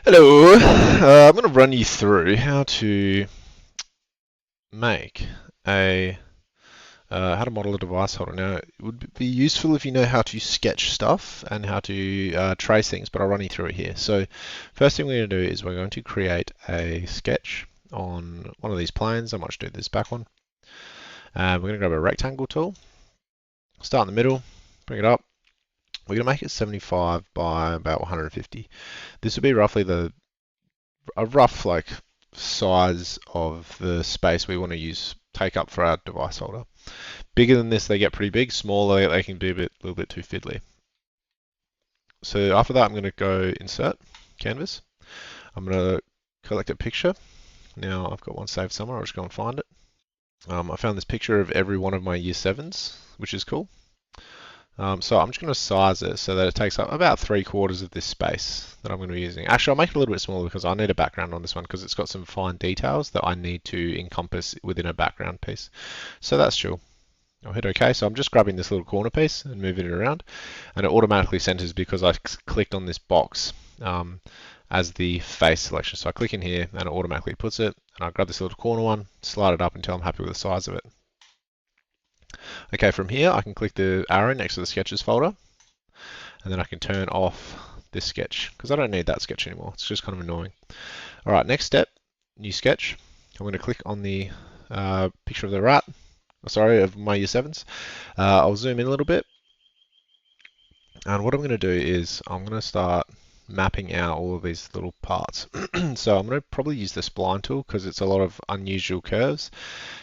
Hello, I'm going to run you through how to make a how to model a device holder. Now, it would be useful if you know how to sketch stuff and how to trace things, but I'll run you through it here. So, first thing we're going to do is we're going to create a sketch on one of these planes. I might just do this back one. We're going to grab a rectangle tool, start in the middle, bring it up. We're going to make it 75 by about 150. This would be roughly a rough like size of the space we want to take up for our device holder. Bigger than this, they get pretty big. Smaller, they can be a little bit too fiddly. So after that, I'm going to go insert canvas. I'm going to collect a picture. Now I've got one saved somewhere. I'll just go and find it. I found this picture of every one of my year sevens, which is cool. So I'm just going to size it so that it takes up about 3/4 of this space that I'm going to be using. Actually, I'll make it a little bit smaller because I need a background on this one because it's got some fine details that I need to encompass within a background piece. So that's chill. I'll hit OK. So I'm just grabbing this little corner piece and moving it around, and it automatically centers because I clicked on this box as the face selection. So I click in here and it automatically puts it, and I grab this little corner one, slide it up until I'm happy with the size of it. Okay, from here I can click the arrow next to the sketches folder, and then I can turn off this sketch because I don't need that sketch anymore. It's just kind of annoying. All right, next step, new sketch. I'm going to click on the picture of the rat, of my year sevens. I'll zoom in a little bit, and what I'm going to do is I'm going to start mapping out all of these little parts. So I'm going to probably use the spline tool because it's a lot of unusual curves.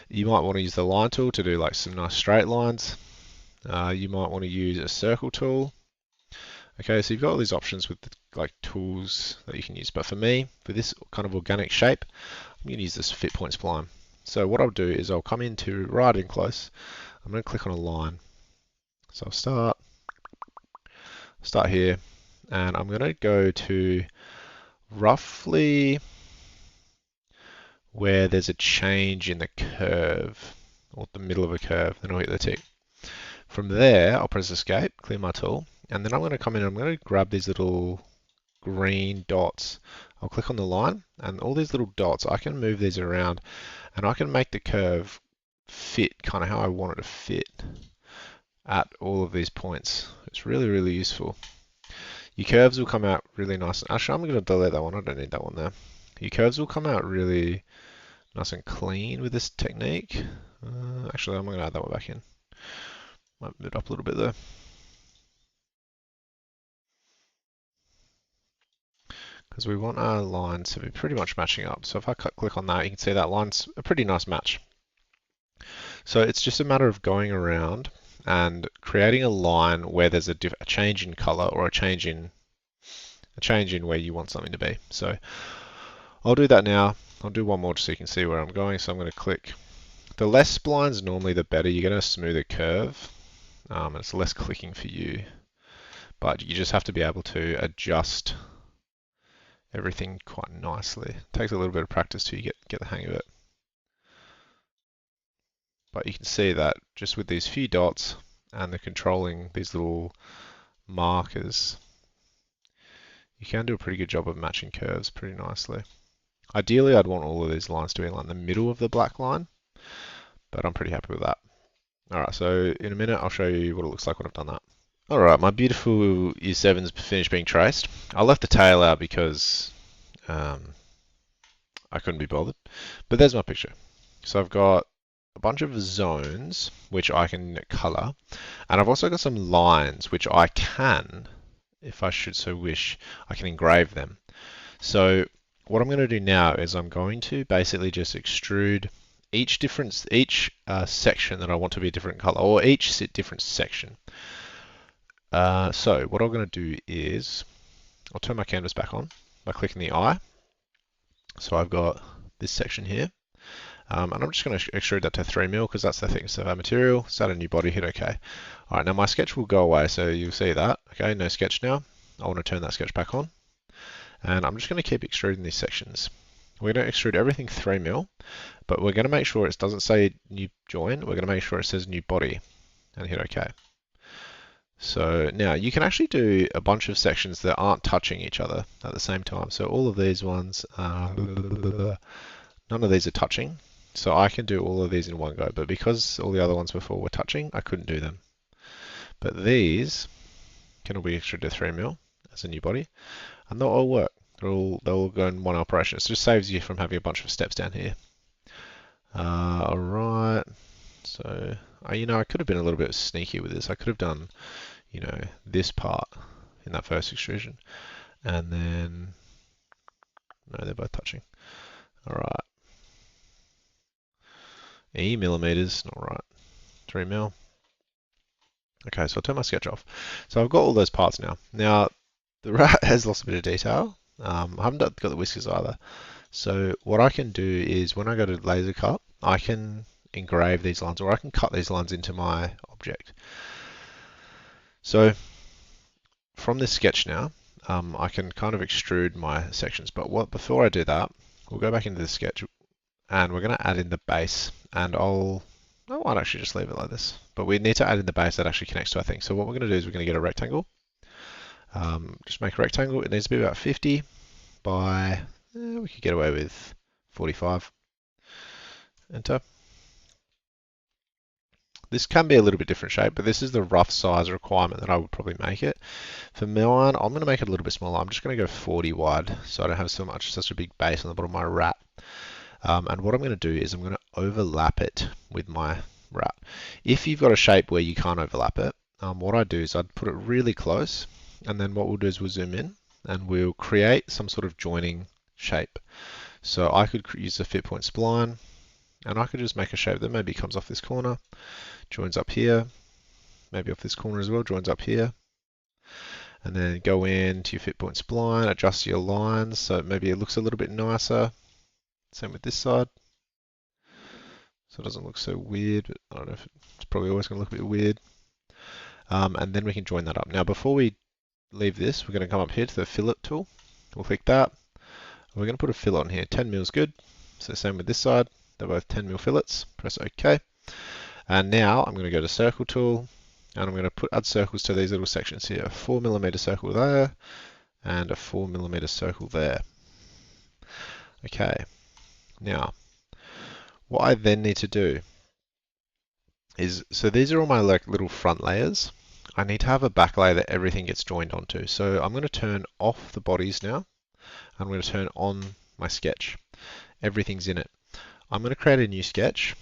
You might want to use the line tool to do like some nice straight lines. You might want to use a circle tool. Okay, so you've got all these options with like tools that you can use. But for me, for this kind of organic shape, I'm going to use this fit point spline. So what I'll do is I'll come into right in close. I'm going to click on a line. So I'll start here, and I'm going to go to roughly where there's a change in the curve, or the middle of a curve, then I'll hit the tick. From there, I'll press escape, clear my tool, and then I'm going to come in and I'm going to grab these little green dots. I'll click on the line, and all these little dots, I can move these around, and I can make the curve fit kind of how I want it to fit at all of these points. It's really, really useful. Your curves will come out really nice. Actually, I'm going to delete that one. I don't need that one there. Your curves will come out really nice and clean with this technique. Actually, I'm going to add that one back in. Might move it up a little bit there. Because we want our lines to be pretty much matching up. So if I click on that, you can see that line's a pretty nice match. So it's just a matter of going around and creating a line where there's a change in color or a change in where you want something to be. So I'll do that now. I'll do one more just so you can see where I'm going. So I'm going to click. The less splines normally the better. You're going to smooth a curve. It's less clicking for you, but you just have to be able to adjust everything quite nicely. It takes a little bit of practice till you get the hang of it. But you can see that just with these few dots and the controlling these little markers, you can do a pretty good job of matching curves pretty nicely. Ideally, I'd want all of these lines to be in like the middle of the black line, but I'm pretty happy with that. Alright, so in a minute I'll show you what it looks like when I've done that. Alright, my beautiful Year 7's finished being traced. I left the tail out because I couldn't be bothered, but there's my picture. So I've got a bunch of zones which I can color, and I've also got some lines which I can, if I should so wish, I can engrave them. So what I'm going to do now is I'm going to basically just extrude each section that I want to be a different color, or each different section. So what I'm going to do is I'll turn my canvas back on by clicking the eye. So I've got this section here, and I'm just going to extrude that to 3mm because that's the thickness of our material. Start a new body, hit OK. All right, now my sketch will go away, so you'll see that. Okay, no sketch now. I want to turn that sketch back on, and I'm just going to keep extruding these sections. We're going to extrude everything 3mm, but we're going to make sure it doesn't say new join. We're going to make sure it says new body, and hit OK. So now you can actually do a bunch of sections that aren't touching each other at the same time. So all of these ones, none of these are touching. So I can do all of these in one go, but because all the other ones before were touching, I couldn't do them. But these can all be extruded to 3 mil as a new body, and they'll all work. They'll go in one operation. It just saves you from having a bunch of steps down here. Alright, so I could have been a little bit sneaky with this. I could have done, this part in that first extrusion, and then no, they're both touching. Alright, E millimeters, not right. 3 mil. Okay, so I'll turn my sketch off. So I've got all those parts now. Now, the rat has lost a bit of detail. I haven't got the whiskers either. So what I can do is when I go to laser cut, I can engrave these lines, or I can cut these lines into my object. So from this sketch now, I can kind of extrude my sections. But before I do that, we'll go back into the sketch, and we're going to add in the base, and I might actually just leave it like this, but we need to add in the base that actually connects to our thing. So what we're going to do is we're going to get a rectangle. Just make a rectangle. It needs to be about 50 by, we could get away with 45. Enter. This can be a little bit different shape, but this is the rough size requirement that I would probably make it. For mine, I'm going to make it a little bit smaller. I'm just going to go 40 wide, so I don't have such a big base on the bottom of my rat. And what I'm going to do is I'm going to overlap it with my rat. If you've got a shape where you can't overlap it, what I do is I'd put it really close, and then what we'll do is we'll zoom in, and we'll create some sort of joining shape. So I could use the fit point spline, and I could just make a shape that maybe comes off this corner, joins up here, maybe off this corner as well, joins up here, and then go into your fit point spline, adjust your lines so maybe it looks a little bit nicer. Same with this side. So it doesn't look so weird, but I don't know if it's probably always going to look a bit weird. And then we can join that up. Now before we leave this, we're going to come up here to the fillet tool. We'll click that. We're going to put a fillet on here. 10 mil is good. So same with this side. They're both 10 mil fillets. Press OK. And now I'm going to go to circle tool, and I'm going to add circles to these little sections here. A 4mm circle there, and a 4mm circle there. Okay. Now, what I then need to do is, so these are all my little front layers. I need to have a back layer that everything gets joined onto. So I'm going to turn off the bodies now. I'm going to turn on my sketch. Everything's in it. I'm going to create a new sketch,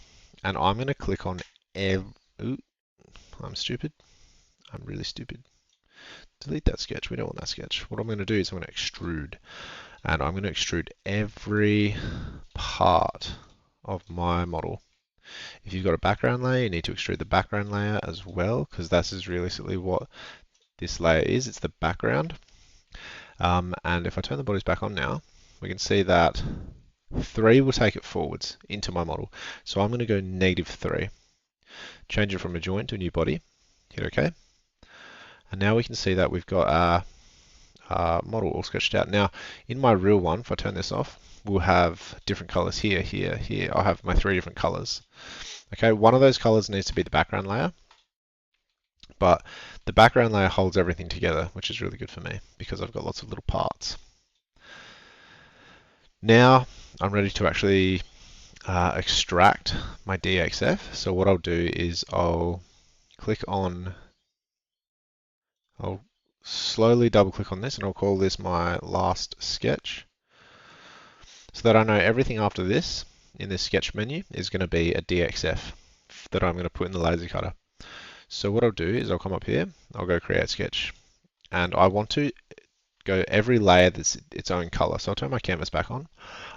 and I'm going to click on ooh, I'm stupid. I'm really stupid. Delete that sketch. We don't want that sketch. What I'm going to do is I'm going to extrude, and I'm going to extrude every part of my model. If you've got a background layer, you need to extrude the background layer as well, because that is realistically what this layer is. It's the background. And if I turn the bodies back on now, we can see that 3 will take it forwards into my model. So I'm going to go -3. Change it from a joint to a new body. Hit OK. And now we can see that we've got our model all sketched out. Now, in my real one, if I turn this off, we'll have different colors here, here, here. I'll have my 3 different colors. Okay, one of those colors needs to be the background layer, but the background layer holds everything together, which is really good for me because I've got lots of little parts. Now I'm ready to actually extract my DXF. So what I'll do is I'll slowly double click on this, and I'll call this my last sketch, so that I know everything after this in this sketch menu is going to be a DXF that I'm going to put in the laser cutter. So what I'll do is I'll come up here, I'll go create sketch, and I want to go every layer that's its own color. So I'll turn my canvas back on.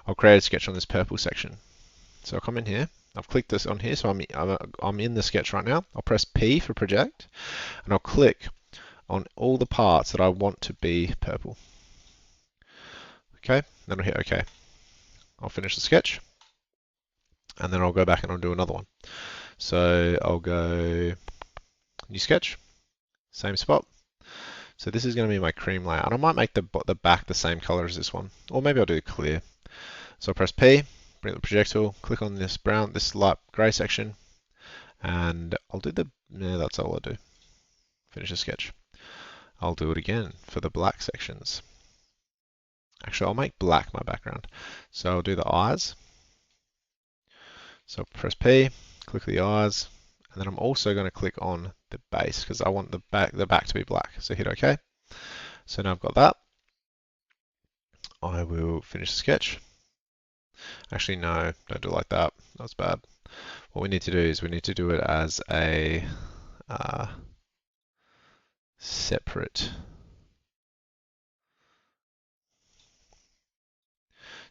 I'll create a sketch on this purple section. So I'll come in here. I've clicked this on here, so I'm in the sketch right now. I'll press P for project, and I'll click on all the parts that I want to be purple. Okay, then I'll hit OK. I'll finish the sketch, and then I'll go back and I'll do another one. So I'll go new sketch, same spot. So this is going to be my cream layer, and I might make the back the same color as this one, or maybe I'll do clear. So I'll press P, bring up the project tool, click on this light gray section, and I'll do that's all I'll do finish the sketch. I'll do it again for the black sections. Actually, I'll make black my background. So I'll do the eyes. So press P, click the eyes, and then I'm also going to click on the base because I want the back to be black. So hit OK. So now I've got that. I will finish the sketch. Actually, no, don't do it like that. That's bad. What we need to do is we need to do it as a separate.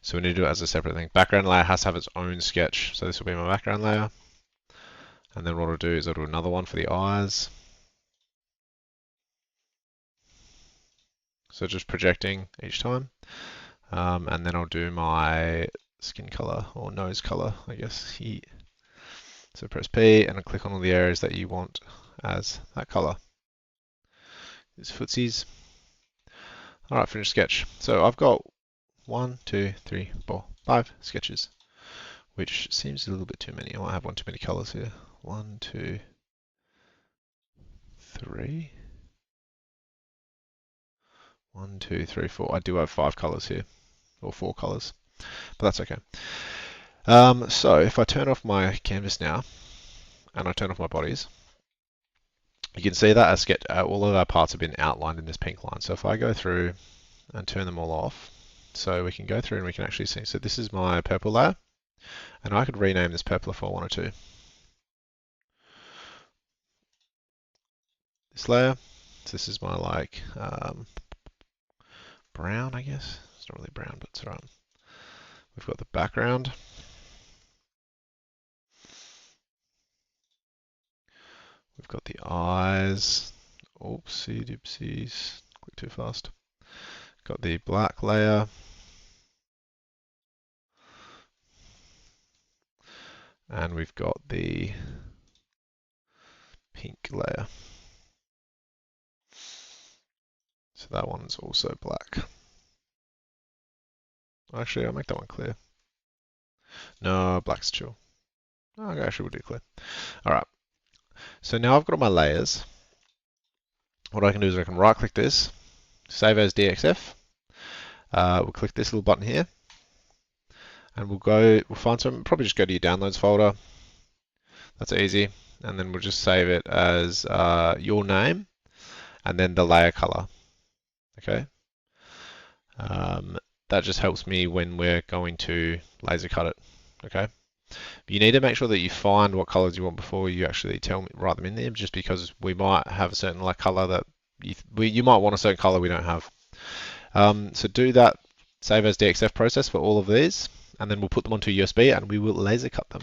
So we need to do it as a separate thing. Background layer has to have its own sketch. So this will be my background layer. And then what I'll do is I'll do another one for the eyes. So just projecting each time. And then I'll do my skin color or nose color, I guess, here. So press P and click on all the areas that you want as that color. These footsies. All right, finish sketch. So I've got 1, 2, 3, 4, 5 sketches, which seems a little bit too many. I might have one too many colors here. 1, 2, 3. 1, 2, 3, 4. I do have 5 colors here, or 4 colors, but that's okay. So if I turn off my canvas now, and I turn off my bodies, you can see that all of our parts have been outlined in this pink line. So if I go through and turn them all off, so we can go through and we can actually see. So this is my purple layer, and I could rename this purple if I wanted to. This layer, so this is my like brown, I guess. It's not really brown, but it's all right. We've got the background. We've got the eyes. Oopsie doopsies. Click too fast. Got the black layer. And we've got the pink layer. So that one's also black. Actually, I'll make that one clear. No, black's chill. Oh, actually, we'll do clear. All right. So now I've got all my layers. What I can do is I can right click this, save as DXF. We'll click this little button here, and we'll find some, probably just go to your downloads folder. That's easy. And then we'll just save it as your name and then the layer color. Okay. That just helps me when we're going to laser cut it. Okay. You need to make sure that you find what colors you want before you actually write them in there, just because we might have a certain color that you might want a certain color we don't have. So do that save as DXF process for all of these, and then we'll put them onto USB and we will laser cut them.